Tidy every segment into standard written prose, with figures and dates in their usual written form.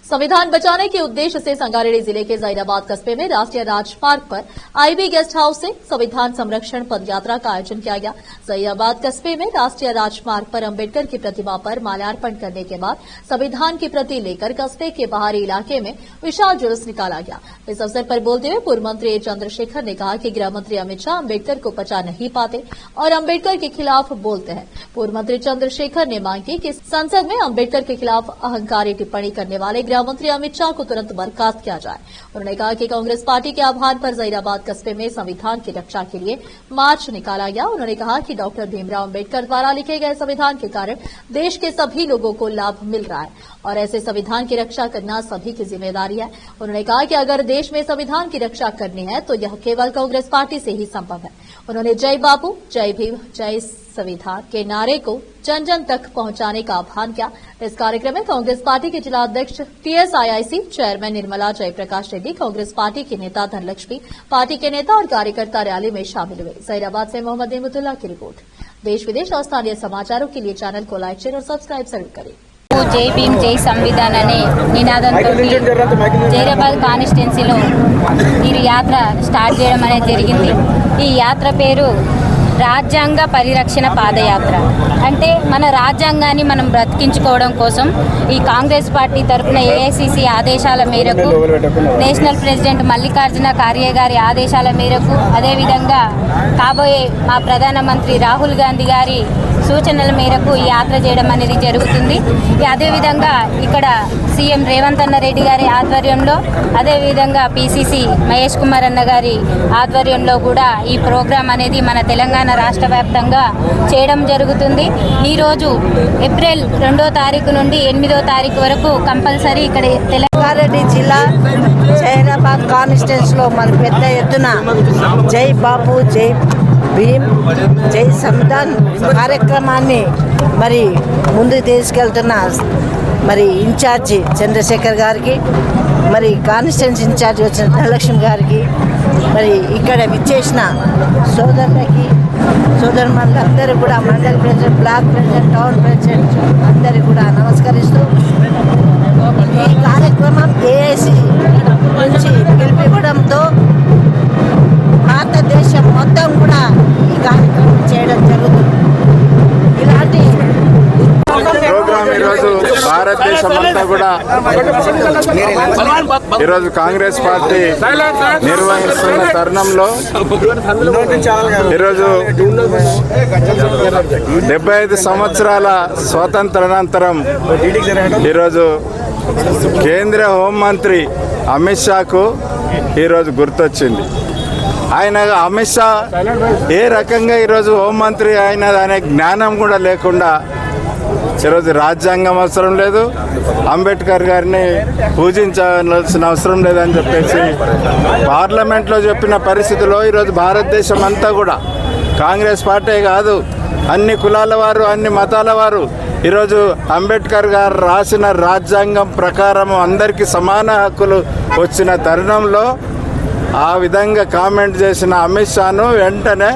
संविधान बचाने के उद्देश्य से संगारेड्डी जिले के जहीराबाद कस्बे में राष्ट्रीय राजमार्ग पर आईबी गेस्ट हाउस से संविधान संरक्षण पदयात्रा का आयोजन किया गया। जहीराबाद कस्बे में राष्ट्रीय राजमार्ग पर अंबेडकर की प्रतिमा पर माल्यार्पण करने के बाद संविधान की प्रति लेकर कस्बे के बाहरी इलाके में विशाल जुलूस निकाला गया। इस अवसर पर बोलते हुए पूर्व मंत्री चंद्रशेखर ने कहा कि गृह मंत्री अमित शाह अंबेडकर को पचा नहीं पाते और अंबेडकर के खिलाफ बोलते हैं। पूर्व मंत्री चंद्रशेखर ने मांग की कि संसद में अंबेडकर के खिलाफ अहंकारी टिप्पणी करने वाले गृह मंत्री अमित शाह को तुरंत बर्खास्त किया जाए। उन्होंने कहा कि कांग्रेस पार्टी के आह्वान पर जहीराबाद कस्बे में संविधान की रक्षा के लिए मार्च निकाला गया। उन्होंने कहा कि डॉक्टर भीमराव अंबेडकर द्वारा लिखे गए संविधान के कारण देश के सभी लोगों को लाभ मिल रहा है और ऐसे संविधान की रक्षा करना सभी की जिम्मेदारी है। उन्होंने कहा कि अगर देश में संविधान की रक्षा करनी है तो यह केवल कांग्रेस पार्टी से ही संभव है। उन्होंने जय बापू, जय भीम, जय संविधान के नारे को जन जन तक पहुंचाने का आह्वान किया। इस कार्यक्रम में कांग्रेस पार्टी के जिला अध्यक्ष टीएसआईआईसी चेयरमैन निर्मला जयप्रकाश रेड्डी, कांग्रेस पार्टी के नेता धनलक्ष्मी, पार्टी के नेता और कार्यकर्ता रैली में शामिल हुए। जहीराबाद से मोहम्मद नेमतुल्लाह की रिपोर्ट। देश विदेश और स्थानीय समाचारों के लिए चैनल को लाइक, शेयर और सब्सक्राइब जरूर करें। जय भीम जय संविधान अने निनादंతో జైరాబాద్ కాన్స్టిట్యున్సీలో ఈ యాత్ర స్టార్ట్ చేయడం అనేది జరిగింది। ఈ యాత్ర పేరు రాజ్యాంగ పరిరక్షణ పాదయాత్ర। అంటే మన రాజ్యాంగాన్ని మనం బ్రతికించుకోవడం కోసం ఈ కాంగ్రెస్ పార్టీ తరఫున ఏఐసిసి ఆదేశాల మేరకు, నేషనల్ ప్రెసిడెంట్ మల్లికార్జున ఖార్గే గారి ఆదేశాల మేరకు, అదేవిధంగా కాబోయే మా ప్రధానమంత్రి రాహుల్ గాంధీ గారి సూచనల మేరకు ఈ యాత్ర చేయడం అనేది జరుగుతుంది। అదేవిధంగా ఇక్కడ సీఎం రేవంత్ అన్న రెడ్డి గారి ఆధ్వర్యంలో, అదేవిధంగా పిసిసి మహేష్ కుమార్ అన్న గారి ఆధ్వర్యంలో కూడా ఈ ప్రోగ్రాం అనేది మన తెలంగాణ రాష్ట్ర వ్యాప్తంగా చేయడం జరుగుతుంది। ఈరోజు ఏప్రిల్ 2వ తారీఖు నుండి 8వ తారీఖు వరకు కంపల్సరీ ఇక్కడ సంగారెడ్డి జిల్లా జహీరాబాద్ కాన్స్టిట్యున్సీలో మరి పెద్ద ఎత్తున జై బాపు, జై భీమ్, జై సంవిధాన్ కార్యక్రమాన్ని మరి ముందుకు తీసుకెళ్తున్న మరి ఇన్ఛార్జి చంద్రశేఖర్ గారికి, మరి కాన్స్టిట్యున్సీ ఇన్ఛార్జి వచ్చిన ధనలక్ష్మి గారికి, మరి ఇక్కడ విచ్చేసిన సోదరులకి, సోదరులందరూ కూడా మండల president, block president, town president అందరికీ కూడా నమస్కరిస్తూ ఈ కార్యక్రమం ఏఐసి నుంచి పిలిపివ్వడంతో భారతదేశం మొత్తం కూడా ఈ కార్యక్రమం చేయడం జరుగుతుంది। ఇలాంటి ప్రోగ్రాం ఈరోజు భారతదేశం అంతా కూడా ఈరోజు కాంగ్రెస్ పార్టీ నిర్వహిస్తున్న తరుణంలో ఈరోజు 75 సంవత్సరాల స్వాతంత్రానంతరం ఈరోజు కేంద్ర హోంమంత్రి అమిత్ షాకు ఈరోజు గుర్తొచ్చింది। ఆయన అమిత్ షా ఏ రకంగా ఈరోజు హోంమంత్రి అయినది అనే జ్ఞానం కూడా లేకుండా ఈరోజు రాజ్యాంగం అవసరం లేదు, అంబేద్కర్ గారిని పూజించాల్సిన అవసరం లేదని చెప్పేసి పార్లమెంట్లో చెప్పిన పరిస్థితిలో ఈరోజు భారతదేశం అంతా కూడా కాంగ్రెస్ పార్టీ కాదు, అన్ని కులాల వారు, అన్ని మతాల వారు ఈరోజు అంబేద్కర్ గారు రాసిన రాజ్యాంగం ప్రకారం అందరికీ సమాన హక్కులు వచ్చిన తరుణంలో ఆ విధంగా కామెంట్ చేసిన అమిత్ షాను వెంటనే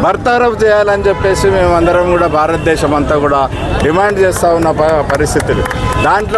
బర్తరఫ్ చేయాలని చెప్పేసి మేమందరం కూడా భారతదేశం అంతా కూడా డిమాండ్ చేస్తూ ఉన్న పరిస్థితులు దాంట్లో